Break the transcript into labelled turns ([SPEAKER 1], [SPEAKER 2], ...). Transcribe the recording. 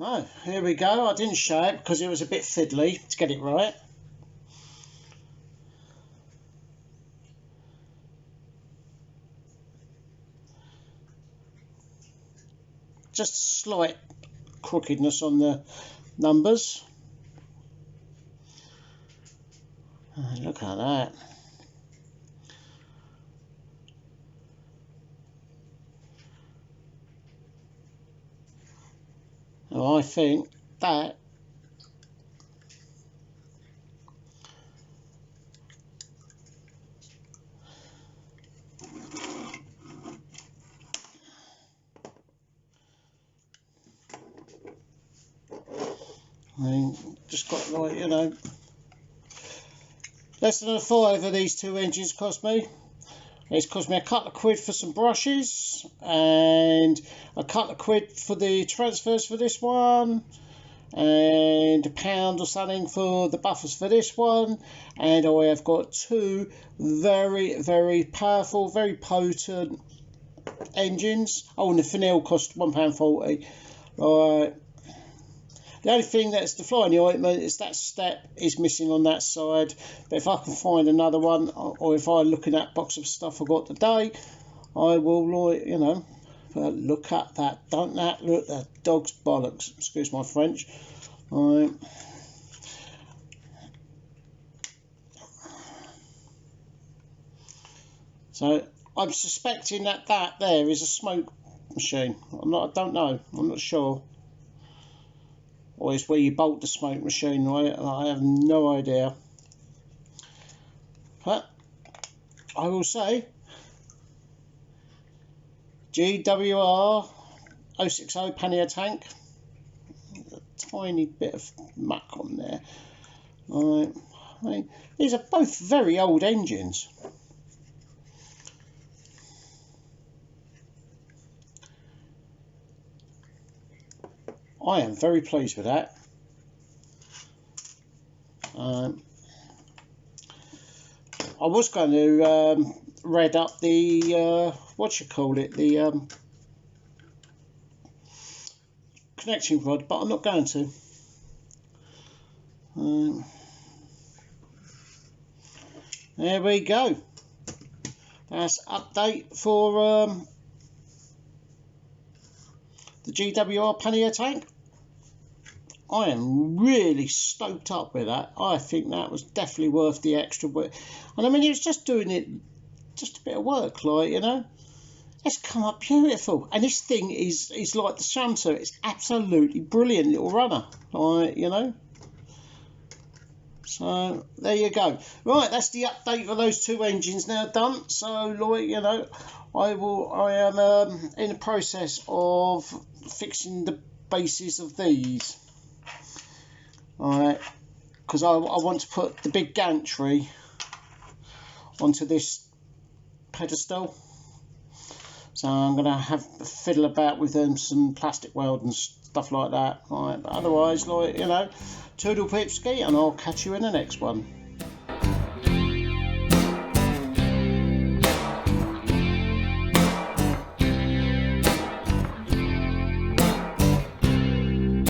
[SPEAKER 1] Oh, here we go. I didn't show it because it was a bit fiddly to get it right. Just slight crookedness on the numbers. Oh, look at that. Oh, I think that just got, like, you know, less than a five of these two engines cost me. It's cost me a couple of quid for some brushes and a couple of quid for the transfers for this one, and £1 or something for the buffers for this one. And I have got two very, very powerful, very potent engines. Oh, and the finial cost £1.40. Right. The only thing that's the fly in the ointment is that step is missing on that side. But if I can find another one, or if I look in that box of stuff I got today, I will, you know, look at that. Don't that look that dog's bollocks? Excuse my French. So I'm suspecting that there is a smoke machine. I don't know. I'm not sure. Or it's where you bolt the smoke machine, right? I have no idea. But I will say GWR 060 Pannier Tank. A tiny bit of muck on there. I mean, these are both very old engines. I am very pleased with that. I was going to red up the what you call it, the connecting rod, but I'm not going to. There we go. That's update for the GWR Pannier Tank. I am really stoked up with that. I think that was definitely worth the extra work. And I mean, it was just doing it, just a bit of work, like, you know. It's come up beautiful. And this thing is like the Shunter. It's absolutely brilliant little runner, like, you know. So there you go. Right, that's the update for those two engines now done. So, like, you know, I am in the process of fixing the bases of these. Alright, because I want to put the big gantry onto this pedestal. So I'm going to have a fiddle about with some plastic weld and stuff like that. Alright, but otherwise, like, you know, toodle pipski, and I'll catch you in the next one.